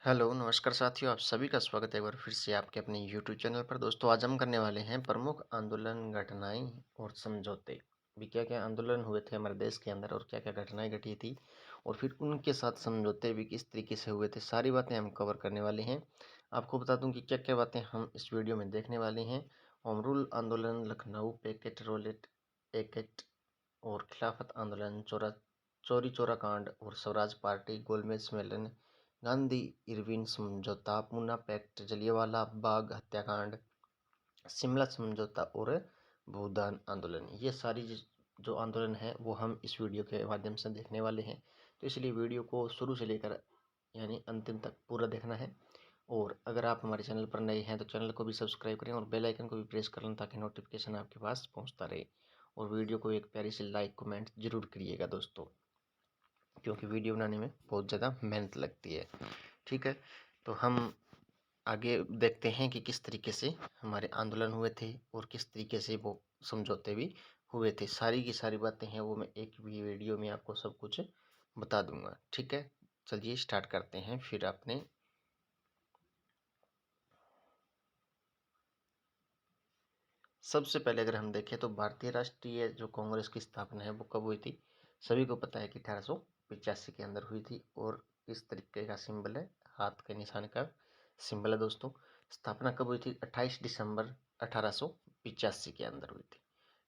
Hello, नमस्कार साथियों, आप सभी का स्वागत है एक बार फिर से आपके अपने यूट्यूब चैनल पर। दोस्तों, आज हम करने वाले हैं प्रमुख आंदोलन, घटनाएँ और समझौते। भी क्या-क्या आंदोलन हुए थे हमारे देश के अंदर और क्या-क्या घटनाएँ घटी थी और फिर उनके साथ समझौते भी किस तरीके से हुए थे, सारी बातें हम कवर करने वाले हैं। आपको बता दूँ कि क्या-क्या बातें हम इस वीडियो में देखने वाले हैं। होम रूल आंदोलन, लखनऊ पैकेट रोलेट पैकेट और खिलाफत आंदोलन, चौरी चौरा कांड और स्वराज पार्टी, गोलमेज सम्मेलन, गांधी इरविन समझौता, पूना पैक्ट, जलियांवाला बाग हत्याकांड, शिमला समझौता और भूदान आंदोलन। ये सारी जो आंदोलन है वो हम इस वीडियो के माध्यम से देखने वाले हैं। तो इसलिए वीडियो को शुरू से लेकर यानी अंतिम तक पूरा देखना है। और अगर आप हमारे चैनल पर नए हैं तो चैनल को भी सब्सक्राइब करें और बेल आइकन को भी प्रेस कर लें ताकि नोटिफिकेशन आपके पास पहुंचता रहे। और वीडियो को एक प्यारी सी लाइक कमेंट जरूर करिएगा दोस्तों, क्योंकि वीडियो बनाने में बहुत ज़्यादा मेहनत लगती है। ठीक है, तो हम आगे देखते हैं कि किस तरीके से हमारे आंदोलन हुए थे और किस तरीके से वो समझौते भी हुए थे। सारी की सारी बातें हैं वो मैं एक भी वीडियो में आपको सब कुछ बता दूंगा। ठीक है, चलिए स्टार्ट करते हैं। फिर आपने सबसे पहले अगर हम देखें तो भारतीय राष्ट्रीय जो कांग्रेस की स्थापना है वो कब हुई थी। सभी को पता है कि 1885 के अंदर हुई थी और इस तरीके का सिंबल है, हाथ के निशान का सिंबल है दोस्तों। स्थापना कब हुई थी? 28 दिसंबर 1885 के अंदर हुई थी।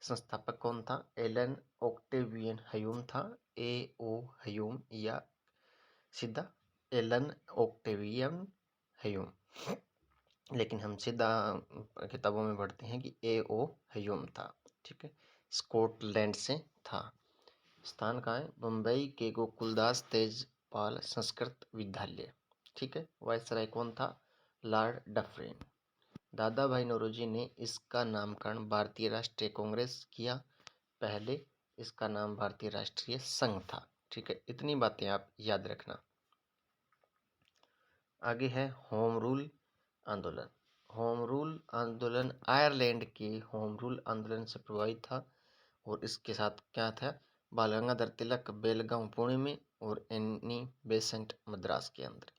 संस्थापक कौन था? एलन ऑक्टेवियन ह्यूम था। ए ओ ह्यूम या सीधा एलन ऑक्टेवियन ह्यूम, लेकिन हम सीधा किताबों में पढ़ते हैं कि ए ओ ह्यूम था। ठीक है, स्कॉटलैंड से था। स्थान कहाँ है? मुंबई के गोकुलदास तेजपाल संस्कृत विद्यालय। ठीक है, वायसराय कौन था? Lord Dufferin. दादा भाई नौरोजी ने इसका नामकरण भारतीय राष्ट्रीय कांग्रेस किया। पहले इसका नाम भारतीय राष्ट्रीय संघ था। ठीक है, इतनी बातें आप याद रखना। आगे है होम रूल आंदोलन। होम रूल आंदोलन आयरलैंड के होम रूल आंदोलन से प्रभावित था और इसके साथ क्या था? बाल गंगाधर तिलक बेलगांव पुणे में और एनी बेसेंट मद्रास के अंदर।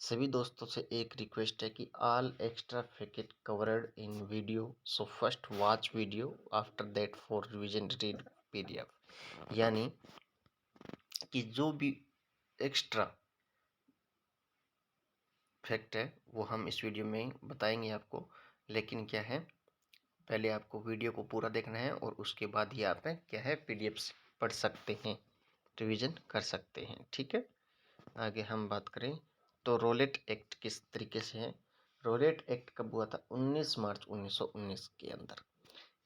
सभी दोस्तों से एक रिक्वेस्ट है कि all extra fact covered in video, so first watch video after that for revision read PDF. यानी कि जो भी एक्स्ट्रा फैक्ट है वो हम इस वीडियो में बताएंगे आपको, लेकिन क्या है, पहले आपको वीडियो को पूरा देखना है और उसके बाद ही आप क्या है पीडीएफ पढ़ सकते हैं, रिवीजन कर सकते हैं। ठीक है, आगे हम बात करें तो रोलेट एक्ट किस तरीके से है। रोलेट एक्ट कब हुआ था? 19 मार्च 1919 के अंदर।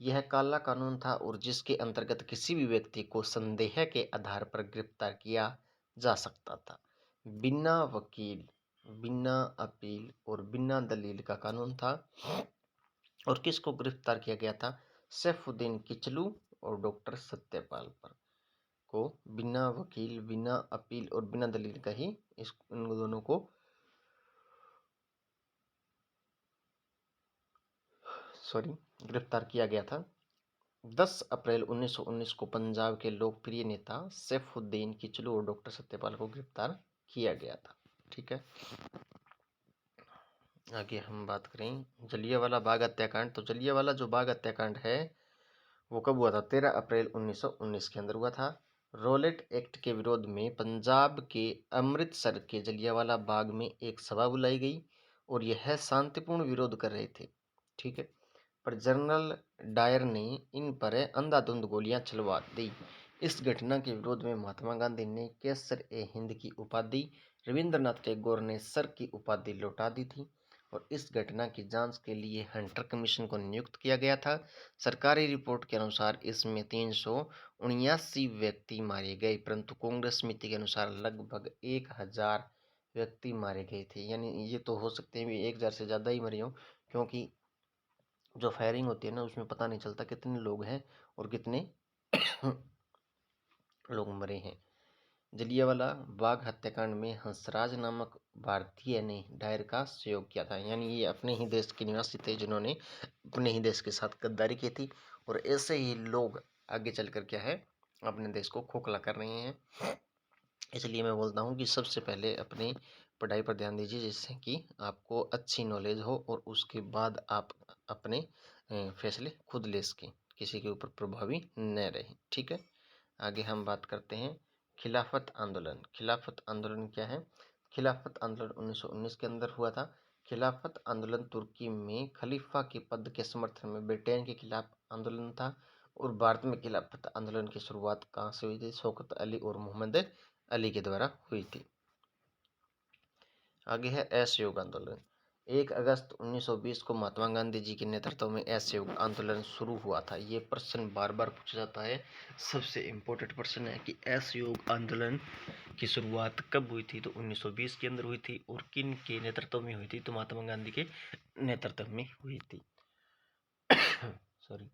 यह काला कानून था और जिसके अंतर्गत किसी भी व्यक्ति को संदेह के आधार पर गिरफ्तार किया जा सकता था, बिना वकील, बिना अपील और बिना दलील का कानून था। और किसको गिरफ्तार किया गया था? सैफुद्दीन किचलू और डॉक्टर सत्यपाल पर को बिना वकील, बिना अपील और बिना दलील का ही इन दोनों को गिरफ्तार किया गया था। 10 अप्रैल 1919 को पंजाब के लोकप्रिय नेता सैफुद्दीन किचलू और डॉक्टर सत्यपाल को गिरफ्तार किया गया था। ठीक है, आगे हम बात करें जलियांवाला बाग हत्याकांड। तो जलियांवाला जो बाग हत्याकांड है वो कब हुआ था? 13 अप्रैल 1919 के अंदर हुआ था। रोलेट एक्ट के विरोध में पंजाब के अमृतसर के जलियांवाला बाग में एक सभा बुलाई गई और यह शांतिपूर्ण विरोध कर रहे थे। ठीक है, पर जनरल डायर ने इन पर अंधाधुंध गोलियां चलवा दी। इस घटना के विरोध में महात्मा गांधी ने केसर ए हिंद की उपाधि, रविंद्रनाथ टैगोर ने सर की उपाधि लौटा दी थी और इस घटना की जांच के लिए हंटर कमीशन को नियुक्त किया गया था। सरकारी रिपोर्ट के अनुसार इसमें 379 व्यक्ति मारे गए, परंतु कांग्रेस समिति के अनुसार लगभग 1000 व्यक्ति मारे गए थे। यानी ये तो हो सकते हैं 1000 से ज़्यादा ही मरे हों, क्योंकि जो फायरिंग होती है ना उसमें पता नहीं चलता कितने लोग हैं और कितने लोग मरे हैं। जलियांवाला बाग हत्याकांड में हंसराज नामक भारतीय ने डायर का सहयोग किया था। यानी ये अपने ही देश के निवासी थे जिन्होंने अपने ही देश के साथ गद्दारी की थी और ऐसे ही लोग आगे चलकर क्या है अपने देश को खोखला कर रहे हैं। इसलिए मैं बोलता हूँ कि सबसे पहले अपनी पढ़ाई पर ध्यान दीजिए, जिससे कि आपको अच्छी नॉलेज हो और उसके बाद आप अपने फैसले खुद ले सकें, किसी के ऊपर प्रभावी न रहें। ठीक है, आगे हम बात करते हैं खिलाफत आंदोलन। खिलाफत आंदोलन क्या है? खिलाफत आंदोलन 1919 के अंदर हुआ था। खिलाफत आंदोलन तुर्की में खलीफा के पद के समर्थन में ब्रिटेन के खिलाफ आंदोलन था। और भारत में खिलाफत आंदोलन की शुरुआत कहाँ से हुई थी? शौकत अली और मोहम्मद अली के द्वारा हुई थी। आगे है असहयोग आंदोलन। 1 अगस्त 1920 को महात्मा गांधी जी के नेतृत्व में असहयोग आंदोलन शुरू हुआ था। ये प्रश्न बार बार पूछा जाता है, सबसे इम्पोर्टेंट प्रश्न है कि असहयोग आंदोलन की शुरुआत कब हुई थी? तो 1920 के अंदर हुई थी। और किन के नेतृत्व में हुई थी? तो महात्मा गांधी के नेतृत्व में हुई थी। सॉरी,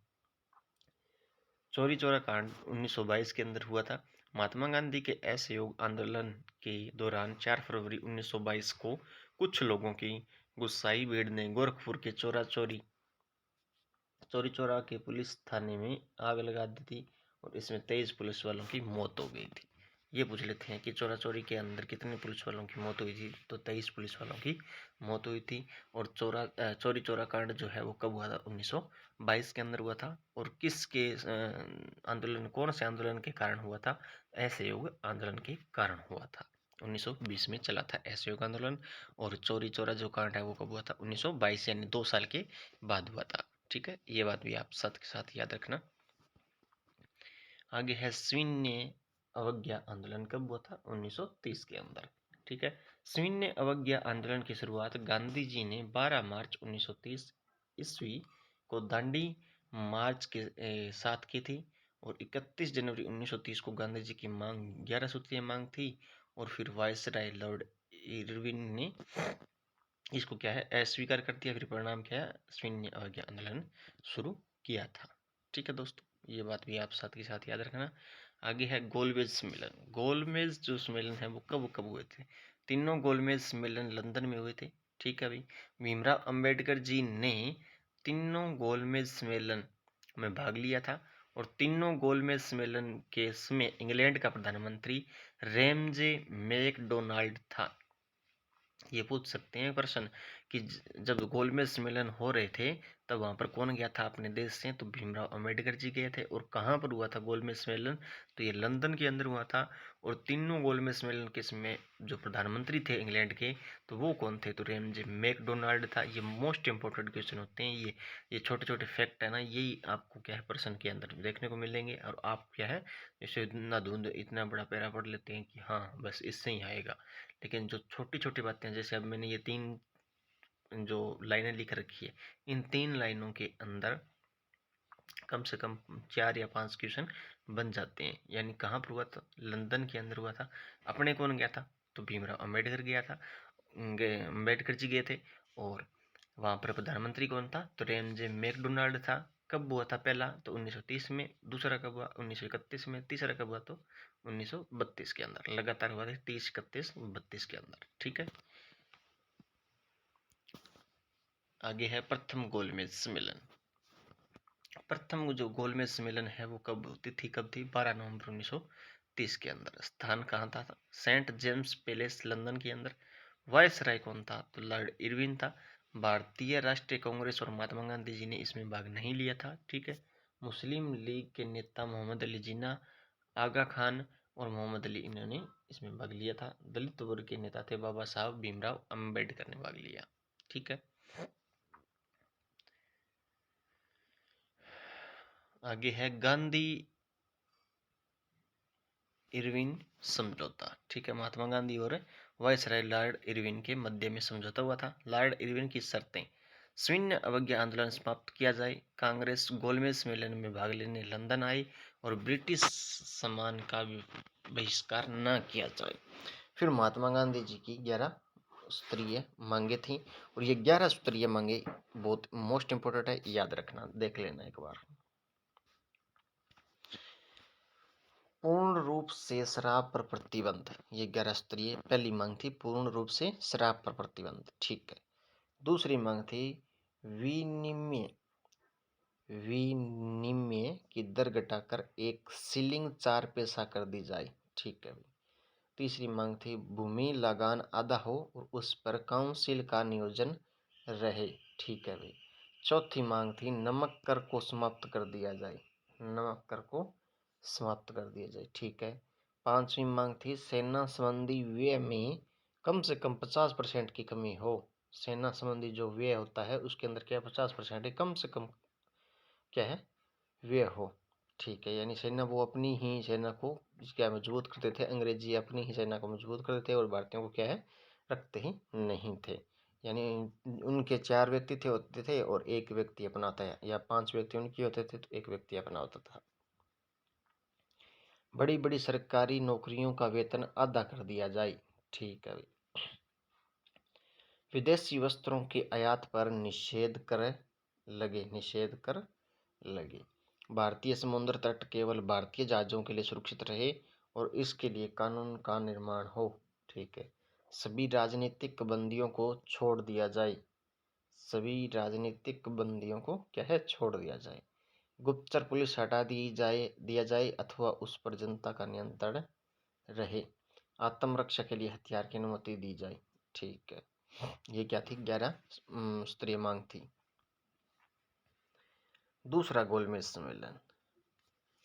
चौरी चौरा कांड 1922 के अंदर हुआ था। महात्मा गांधी के असहयोग आंदोलन के दौरान 4 फरवरी 1922 को कुछ लोगों की गुस्साई भीड़ ने गोरखपुर के चौरी चौरा के पुलिस थाने में आग लगा दी थी और इसमें 23 पुलिस वालों की मौत हो गई थी। ये पूछ लेते हैं कि चौरा चौरी के अंदर कितने पुलिस वालों की मौत हुई थी? तो 23 पुलिस वालों की मौत हुई थी। और चौरी चौरा कांड जो है वो कब हुआ था? 1922 के अंदर हुआ था। और किसके आंदोलन, कौन से आंदोलन के कारण हुआ था? असहयोग आंदोलन के कारण हुआ था। 1920 में चला था असहयोग आंदोलन। और चौरी चौरा जो कांड है वो कब हुआ था? 1922, यानी 2 साल के बाद हुआ था। ठीक है, ये बात भी आप साथ के साथ याद रखना। आगे है सविनय अवज्ञा आंदोलन कब हुआ था? 1930 के अंदर। ठीक है, सविनय अवज्ञा आंदोलन की शुरुआत गांधी जी ने 12 मार्च 1930 ईस्वी को दांडी मार्च के साथ की थी। और 31 जनवरी 1930 को गांधी जी की मांग 11 सूत्रीय मांग थी। और फिर वायसराय लॉर्ड इरविन ने इसको क्या है, अस्वीकार कर दिया। फिर परिणाम क्या है? सविनय अवज्ञा आंदोलन शुरू किया था। ठीक है दोस्तों, ये बात भी आप साथ के साथ याद रखना। आगे है गोलमेज सम्मेलन। गोलमेज जो सम्मेलन है वो कब कब हुए थे? तीनों गोलमेज सम्मेलन लंदन में हुए थे। ठीक है भाई, भीमराव अंबेडकर जी ने तीनों गोलमेज सम्मेलन में भाग लिया था। और तीनों गोलमेज सम्मेलन के समय इंग्लैंड का प्रधानमंत्री रेमजे मैकडोनाल्ड था। ये पूछ सकते हैं प्रश्न कि जब गोलमेज सम्मेलन हो रहे थे तब वहां पर कौन गया था अपने देश से? तो भीमराव अंबेडकर जी गए थे। और कहाँ पर हुआ था गोलमेज सम्मेलन? तो ये लंदन के अंदर हुआ था। और तीनों गोलमेज सम्मेलन के समय जो प्रधानमंत्री थे इंग्लैंड के, तो वो कौन थे? तो रेमजे मैकडोनाल्ड था। ये मोस्ट इंपोर्टेंट क्वेश्चन होते हैं। ये छोटे छोटे फैक्ट है ना, यही आपको क्या है प्रश्न के अंदर देखने को मिलेंगे। और आप क्या है, जैसे इतना धुंध इतना बड़ा पैरा पढ़ लेते हैं कि हाँ बस इससे ही आएगा। लेकिन जो छोटी छोटी बातें हैं, जैसे अब मैंने ये 3 जो लाइनें लिख रखी है, इन 3 लाइनों के अंदर कम से कम 4 या 5 क्वेश्चन बन जाते हैं। यानी कहाँ पर हुआ था? लंदन के अंदर हुआ था। अपने कौन गया था? तो भीमराव अंबेडकर गया था, अंबेडकर जी गए थे। और वहाँ पर प्रधानमंत्री कौन था? तो रेमजे मैकडोनाल्ड था। कब हुआ था पहला? तो 1930 में। दूसरा कब हुआ? 1931 में। तीसरा कब हुआ? तो 1932 के अंदर। लगातार हुआ था 30, 31, 32 के अंदर। ठीक है, आगे है प्रथम गोलमेज सम्मेलन। प्रथम जो गोलमेज सम्मेलन है वो कब तिथि कब थी? 12 नवंबर 1930 के अंदर। स्थान कहाँ था? सेंट जेम्स पैलेस लंदन के अंदर। वायसराय कौन था? तो लॉर्ड इरविन था। भारतीय राष्ट्रीय कांग्रेस और महात्मा गांधी जी ने इसमें भाग नहीं लिया था। ठीक है, मुस्लिम लीग के नेता मोहम्मद अली जिन्ना, आगा खान और मोहम्मद अली, इन्होंने इसमें भाग लिया था। दलित वर्ग के नेता थे बाबा साहब भीमराव अंबेडकर ने भाग लिया। ठीक है, आगे है गांधी इरविन समझौता। ठीक है, महात्मा गांधी और वायसराय लॉर्ड इरविन के मध्य में समझौता हुआ था। लॉर्ड इरविन की शर्तें: सविनय अवज्ञा आंदोलन समाप्त किया जाए, कांग्रेस गोलमेज सम्मेलन में भाग लेने लंदन आई और ब्रिटिश सम्मान का बहिष्कार न किया जाए। फिर महात्मा गांधी जी की 11 सूत्रीय मांगे थी। और ये 11 सूत्रीय मांगे बहुत मोस्ट इंपोर्टेंट है, याद रखना, देख लेना एक बार। पूर्ण रूप से शराब पर प्रतिबंध, ये 11 स्तरीय पहली मांग थी, पूर्ण रूप से शराब पर प्रतिबंध। ठीक है, दूसरी मांग थी विनिमय विनिमय की दर घटाकर 1 शिलिंग 4 पैसा कर दी जाए। ठीक है, तीसरी मांग थी भूमि लगान आधा हो और उस पर काउंसिल का नियोजन रहे। ठीक है भाई। चौथी मांग थी नमक कर को समाप्त कर दिया जाए। नमक कर को समाप्त कर दिया जाए। ठीक है। पांचवी मांग थी सेना संबंधी व्यय में कम से कम 50% की कमी हो। सेना संबंधी जो व्यय होता है उसके अंदर क्या 50% है, कम से कम क्या है, व्यय हो। ठीक है। यानी सेना वो अपनी ही सेना को क्या मजबूत करते थे, अंग्रेजी अपनी ही सेना को मजबूत करते थे और भारतीयों को क्या है, रखते ही नहीं थे। यानी उनके 4 व्यक्ति थे होते थे और एक व्यक्ति अपना होता है, या 5 व्यक्ति उनके होते थे तो एक व्यक्ति अपना होता था। बड़ी बड़ी सरकारी नौकरियों का वेतन आधा कर दिया जाए। ठीक है। विदेशी वस्त्रों के आयात पर निषेध कर लगे। भारतीय समुद्र तट केवल भारतीय जहाजों के लिए सुरक्षित रहे और इसके लिए कानून का निर्माण हो। ठीक है। सभी राजनीतिक बंदियों को छोड़ दिया जाए। सभी राजनीतिक बंदियों को क्या है, छोड़ दिया जाए। गुप्तचर पुलिस हटा दिया जाए अथवा उस पर जनता का नियंत्रण रहे। आत्मरक्षा के लिए हथियार की अनुमति दी जाए। ठीक है। ये क्या थी, 11 स्तरीय मांग थी। दूसरा गोलमेज सम्मेलन।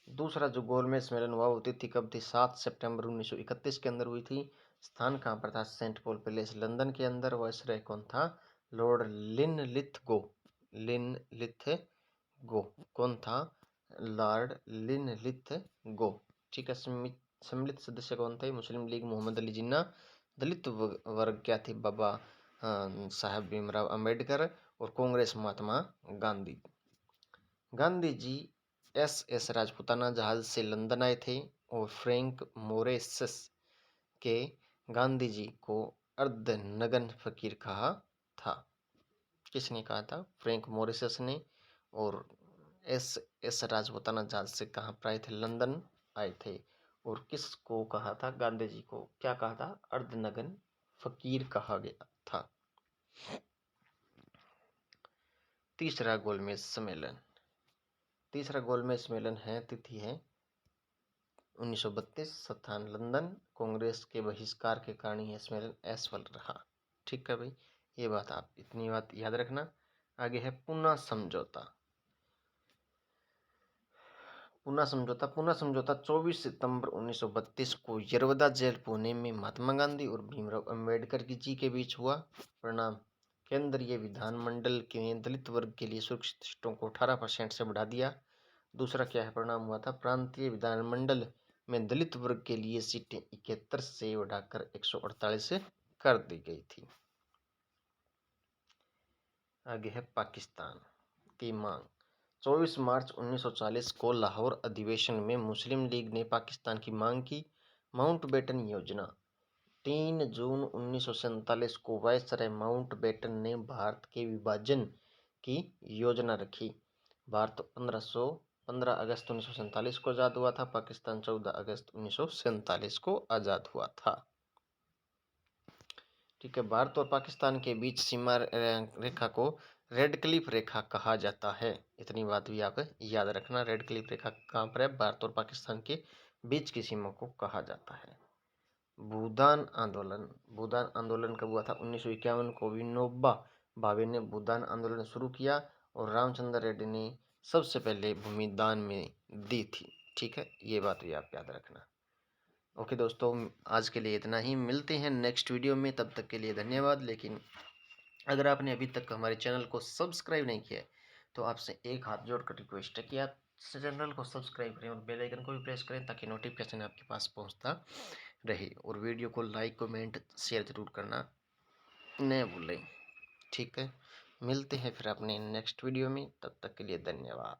दूसरा जो गोलमेज सम्मेलन हुआ वो तिथि कब थी, 7 सितंबर 1931 के अंदर हुई थी। स्थान कहाँ पर था, सेंट पॉल पैलेस लंदन के अंदर। वायसराय कौन था, लॉर्ड लिनलिथगो। लिनलिथगो कौन था, लॉर्ड लिनलिथगो। ठीक है। सम्मिलित सदस्य कौन थे, मुस्लिम लीग मोहम्मद अली जिन्ना। दलित वर्ग क्या थे, बाबा साहब भीमराव अंबेडकर। और कांग्रेस महात्मा गांधी। गांधी जी एस राजपुताना जहाज से लंदन आए थे और फ्रैंक मोरेसस के गांधी जी को अर्धनग्न फकीर कहा था। किसने कहा था, फ्रैंक मोरेसस ने। और एस राजपुताना जहाज से कहाँ पर आए थे, लंदन आए थे। और किसको कहा था, गांधी जी को क्या कहा था, अर्धनग्न फकीर कहा गया था। तीसरा गोलमेज सम्मेलन। तीसरा गोलमेज सम्मेलन है, तिथि है 1932, स्थान लंदन। कांग्रेस के बहिष्कार के कारण यह सम्मेलन असफल रहा। ठीक है भाई, ये बात आप इतनी बात याद रखना। आगे है पुना समझौता। पुना समझौता। पुना समझौता 24 सितंबर 1932 को यरवदा जेल पुणे में महात्मा गांधी और भीमराव अंबेडकर जी के बीच हुआ। परिणाम, केंद्रीय विधानमंडल के दलित वर्ग के लिए सुरक्षित सीटों को 18% से बढ़ा दिया। दूसरा क्या है, परिणाम हुआ था, प्रांतीय विधानमंडल में दलित वर्ग के लिए सीटें 71 से बढ़ाकर 148 कर दी गई थी। आगे है पाकिस्तान की मांग। 24 मार्च 1940 को लाहौर अधिवेशन में मुस्लिम लीग ने पाकिस्तान की मांग की। माउंटबेटन योजना। 3 जून 1947 को वायसराय माउंटबेटन ने भारत के विभाजन की योजना रखी। भारत 15 अगस्त 1947 को आज़ाद हुआ था। पाकिस्तान 14 अगस्त 1947 को आज़ाद हुआ था। ठीक है। भारत और पाकिस्तान के बीच सीमा रेखा को रेड क्लिफ रेखा कहा जाता है। इतनी बात भी आप याद रखना। रेड क्लिफ रेखा कहाँ पर है, भारत और पाकिस्तान के बीच की सीमा को कहा जाता है। भूदान आंदोलन। भूदान आंदोलन कब हुआ था, 1951 को विनोबा भावे ने भूदान आंदोलन शुरू किया और रामचंद्र रेड्डी ने सबसे पहले भूमि दान में दी थी। ठीक है, ये बात भी आप याद रखना। ओके दोस्तों, आज के लिए इतना ही। मिलते हैं नेक्स्ट वीडियो में, तब तक के लिए धन्यवाद। लेकिन अगर आपने अभी तक हमारे चैनल को सब्सक्राइब नहीं किया है तो आपसे एक हाथ जोड़कर रिक्वेस्ट है कि आप चैनल को सब्सक्राइब करें और बेल आइकन को भी प्रेस करें ताकि नोटिफिकेशन आपके पास पहुंचता रहे। और वीडियो को लाइक कमेंट शेयर ज़रूर करना न भूलें। ठीक है, मिलते हैं फिर अपने नेक्स्ट वीडियो में, तब तक के लिए धन्यवाद।